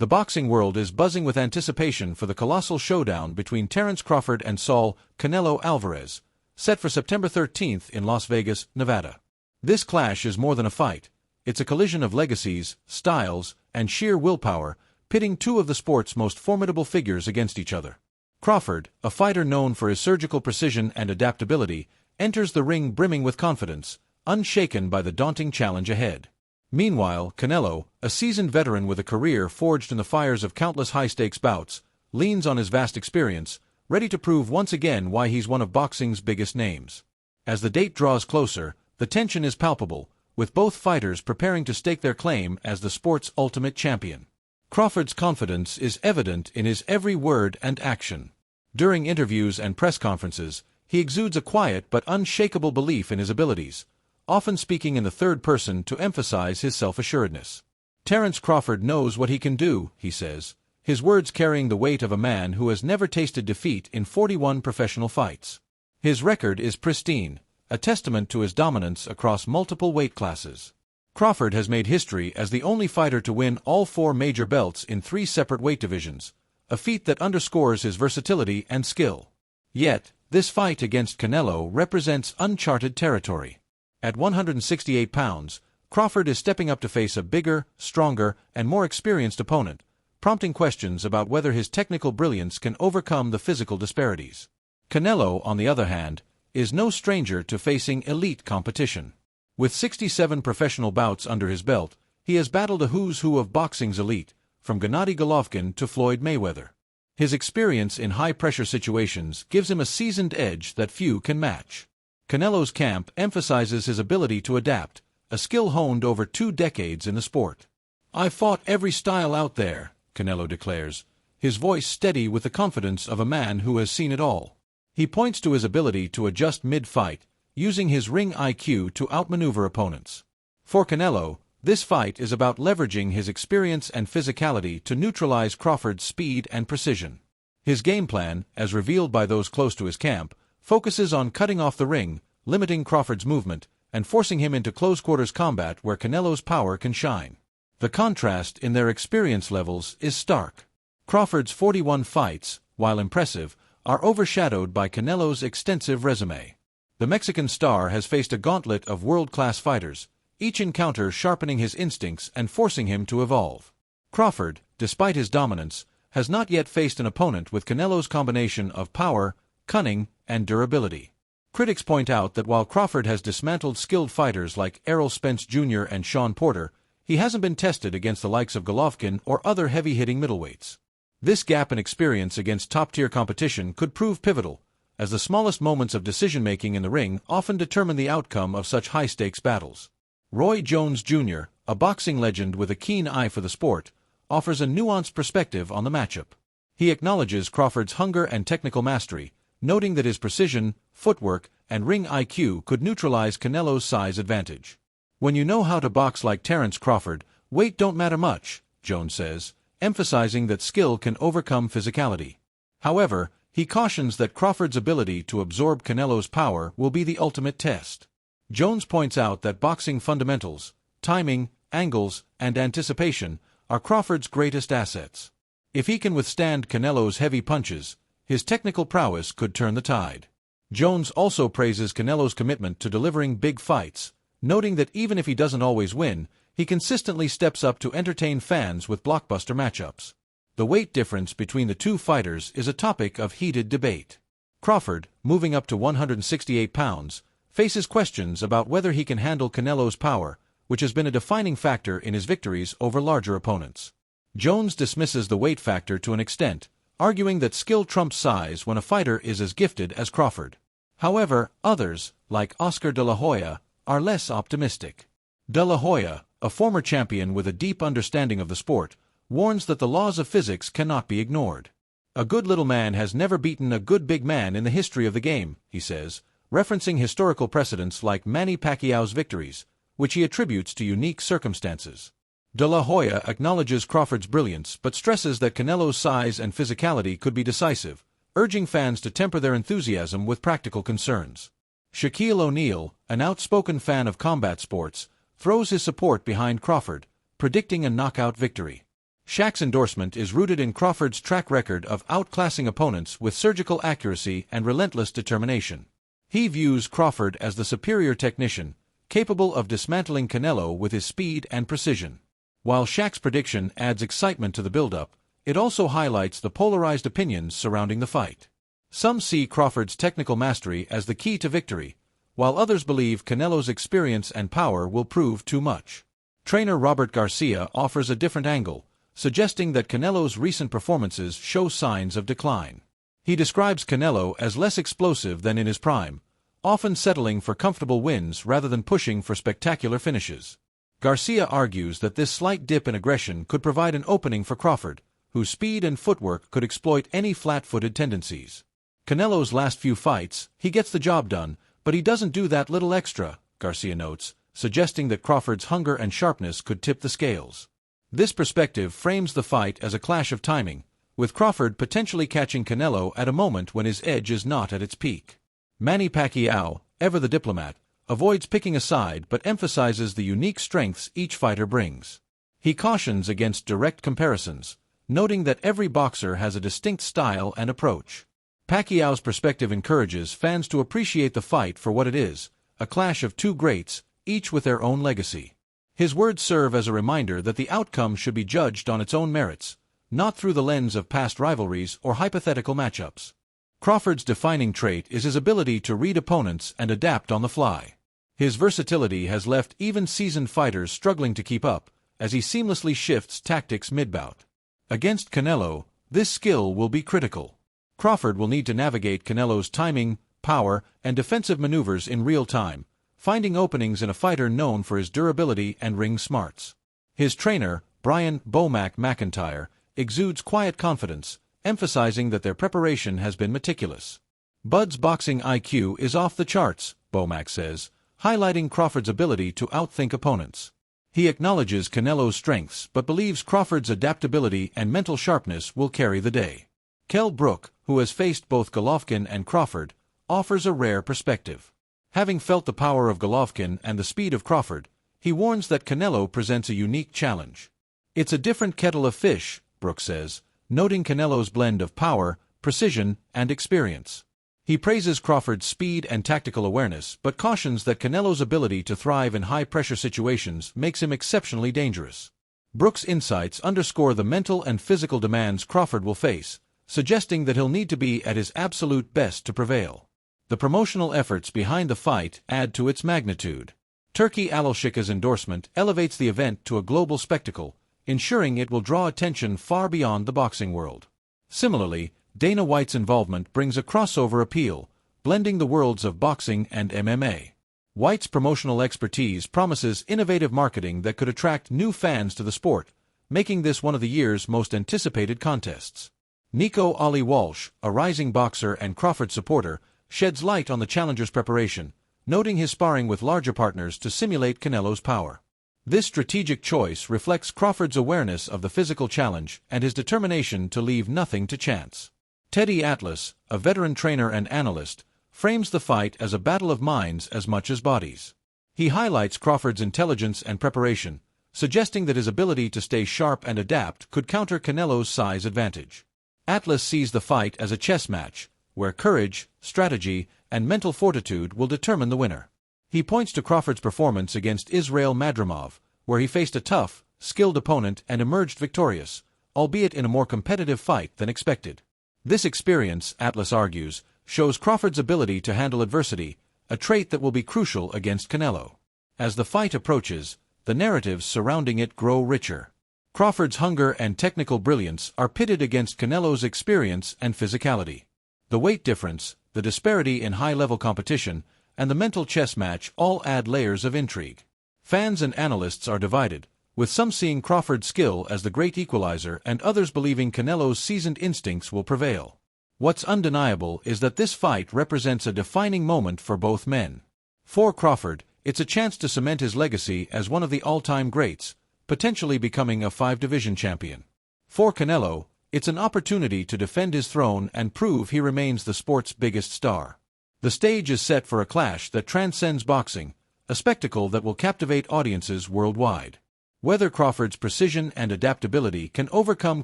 The boxing world is buzzing with anticipation for the colossal showdown between Terence Crawford and Saul Canelo Alvarez, set for September 13th in Las Vegas, Nevada. This clash is more than a fight. It's a collision of legacies, styles, and sheer willpower, pitting two of the sport's most formidable figures against each other. Crawford, a fighter known for his surgical precision and adaptability, enters the ring brimming with confidence, unshaken by the daunting challenge ahead. Meanwhile, Canelo, a seasoned veteran with a career forged in the fires of countless high-stakes bouts, leans on his vast experience, ready to prove once again why he's one of boxing's biggest names. As the date draws closer, the tension is palpable, with both fighters preparing to stake their claim as the sport's ultimate champion. Crawford's confidence is evident in his every word and action. During interviews and press conferences, he exudes a quiet but unshakable belief in his abilities, often speaking in the third person to emphasize his self-assuredness. Terence Crawford knows what he can do, he says, his words carrying the weight of a man who has never tasted defeat in 41 professional fights. His record is pristine, a testament to his dominance across multiple weight classes. Crawford has made history as the only fighter to win all 4 major belts in 3 separate weight divisions, a feat that underscores his versatility and skill. Yet, this fight against Canelo represents uncharted territory. At 168 pounds, Crawford is stepping up to face a bigger, stronger, and more experienced opponent, prompting questions about whether his technical brilliance can overcome the physical disparities. Canelo, on the other hand, is no stranger to facing elite competition. With 67 professional bouts under his belt, he has battled a who's who of boxing's elite, from Gennady Golovkin to Floyd Mayweather. His experience in high-pressure situations gives him a seasoned edge that few can match. Canelo's camp emphasizes his ability to adapt, a skill honed over 2 decades in the sport. "I've fought every style out there," Canelo declares, his voice steady with the confidence of a man who has seen it all. He points to his ability to adjust mid-fight, using his ring IQ to outmaneuver opponents. For Canelo, this fight is about leveraging his experience and physicality to neutralize Crawford's speed and precision. His game plan, as revealed by those close to his camp, focuses on cutting off the ring, limiting Crawford's movement, and forcing him into close-quarters combat where Canelo's power can shine. The contrast in their experience levels is stark. Crawford's 41 fights, while impressive, are overshadowed by Canelo's extensive resume. The Mexican star has faced a gauntlet of world-class fighters, each encounter sharpening his instincts and forcing him to evolve. Crawford, despite his dominance, has not yet faced an opponent with Canelo's combination of power, cunning, and durability. Critics point out that while Crawford has dismantled skilled fighters like Errol Spence Jr. and Shawn Porter, he hasn't been tested against the likes of Golovkin or other heavy-hitting middleweights. This gap in experience against top-tier competition could prove pivotal, as the smallest moments of decision-making in the ring often determine the outcome of such high-stakes battles. Roy Jones Jr., a boxing legend with a keen eye for the sport, offers a nuanced perspective on the matchup. He acknowledges Crawford's hunger and technical mastery, noting that his precision, footwork, and ring IQ could neutralize Canelo's size advantage. "When you know how to box like Terence Crawford, weight don't matter much," Jones says, emphasizing that skill can overcome physicality. However, he cautions that Crawford's ability to absorb Canelo's power will be the ultimate test. Jones points out that boxing fundamentals, timing, angles, and anticipation, are Crawford's greatest assets. If he can withstand Canelo's heavy punches, his technical prowess could turn the tide. Jones also praises Canelo's commitment to delivering big fights, noting that even if he doesn't always win, he consistently steps up to entertain fans with blockbuster matchups. The weight difference between the two fighters is a topic of heated debate. Crawford, moving up to 168 pounds, faces questions about whether he can handle Canelo's power, which has been a defining factor in his victories over larger opponents. Jones dismisses the weight factor to an extent, arguing that skill trumps size when a fighter is as gifted as Crawford. However, others, like Oscar de la Hoya, are less optimistic. De la Hoya, a former champion with a deep understanding of the sport, warns that the laws of physics cannot be ignored. "A good little man has never beaten a good big man in the history of the game," he says, referencing historical precedents like Manny Pacquiao's victories, which he attributes to unique circumstances. De la Hoya acknowledges Crawford's brilliance but stresses that Canelo's size and physicality could be decisive, urging fans to temper their enthusiasm with practical concerns. Shaquille O'Neal, an outspoken fan of combat sports, throws his support behind Crawford, predicting a knockout victory. Shaq's endorsement is rooted in Crawford's track record of outclassing opponents with surgical accuracy and relentless determination. He views Crawford as the superior technician, capable of dismantling Canelo with his speed and precision. While Shaq's prediction adds excitement to the build-up, it also highlights the polarized opinions surrounding the fight. Some see Crawford's technical mastery as the key to victory, while others believe Canelo's experience and power will prove too much. Trainer Robert Garcia offers a different angle, suggesting that Canelo's recent performances show signs of decline. He describes Canelo as less explosive than in his prime, often settling for comfortable wins rather than pushing for spectacular finishes. Garcia argues that this slight dip in aggression could provide an opening for Crawford, whose speed and footwork could exploit any flat-footed tendencies. Canelo's last few fights, he gets the job done, but he doesn't do that little extra, Garcia notes, suggesting that Crawford's hunger and sharpness could tip the scales. This perspective frames the fight as a clash of timing, with Crawford potentially catching Canelo at a moment when his edge is not at its peak. Manny Pacquiao, ever the diplomat, avoids picking a side but emphasizes the unique strengths each fighter brings. He cautions against direct comparisons, noting that every boxer has a distinct style and approach. Pacquiao's perspective encourages fans to appreciate the fight for what it is, a clash of two greats, each with their own legacy. His words serve as a reminder that the outcome should be judged on its own merits, not through the lens of past rivalries or hypothetical matchups. Crawford's defining trait is his ability to read opponents and adapt on the fly. His versatility has left even seasoned fighters struggling to keep up, as he seamlessly shifts tactics mid-bout. Against Canelo, this skill will be critical. Crawford will need to navigate Canelo's timing, power, and defensive maneuvers in real time, finding openings in a fighter known for his durability and ring smarts. His trainer, Brian "Bomac" McIntyre, exudes quiet confidence, emphasizing that their preparation has been meticulous. Bud's boxing IQ is off the charts, Bomac says, highlighting Crawford's ability to outthink opponents. He acknowledges Canelo's strengths but believes Crawford's adaptability and mental sharpness will carry the day. Kell Brook, who has faced both Golovkin and Crawford, offers a rare perspective. Having felt the power of Golovkin and the speed of Crawford, he warns that Canelo presents a unique challenge. "It's a different kettle of fish," Brook says, noting Canelo's blend of power, precision, and experience. He praises Crawford's speed and tactical awareness but cautions that Canelo's ability to thrive in high-pressure situations makes him exceptionally dangerous. Brook's insights underscore the mental and physical demands Crawford will face, suggesting that he'll need to be at his absolute best to prevail. The promotional efforts behind the fight add to its magnitude. Turki Alashika's endorsement elevates the event to a global spectacle, ensuring it will draw attention far beyond the boxing world. Similarly, Dana White's involvement brings a crossover appeal, blending the worlds of boxing and MMA. White's promotional expertise promises innovative marketing that could attract new fans to the sport, making this one of the year's most anticipated contests. Nico Ali Walsh, a rising boxer and Crawford supporter, sheds light on the challenger's preparation, noting his sparring with larger partners to simulate Canelo's power. This strategic choice reflects Crawford's awareness of the physical challenge and his determination to leave nothing to chance. Teddy Atlas, a veteran trainer and analyst, frames the fight as a battle of minds as much as bodies. He highlights Crawford's intelligence and preparation, suggesting that his ability to stay sharp and adapt could counter Canelo's size advantage. Atlas sees the fight as a chess match, where courage, strategy, and mental fortitude will determine the winner. He points to Crawford's performance against Israil Madrimov, where he faced a tough, skilled opponent and emerged victorious, albeit in a more competitive fight than expected. This experience, Atlas argues, shows Crawford's ability to handle adversity, a trait that will be crucial against Canelo. As the fight approaches, the narratives surrounding it grow richer. Crawford's hunger and technical brilliance are pitted against Canelo's experience and physicality. The weight difference, the disparity in high-level competition, and the mental chess match all add layers of intrigue. Fans and analysts are divided, with some seeing Crawford's skill as the great equalizer and others believing Canelo's seasoned instincts will prevail. What's undeniable is that this fight represents a defining moment for both men. For Crawford, it's a chance to cement his legacy as one of the all-time greats, potentially becoming a 5-division champion. For Canelo, it's an opportunity to defend his throne and prove he remains the sport's biggest star. The stage is set for a clash that transcends boxing, a spectacle that will captivate audiences worldwide. Whether Crawford's precision and adaptability can overcome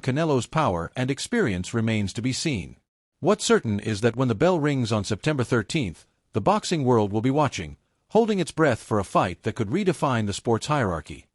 Canelo's power and experience remains to be seen. What's certain is that when the bell rings on September 13th, the boxing world will be watching, holding its breath for a fight that could redefine the sport's hierarchy.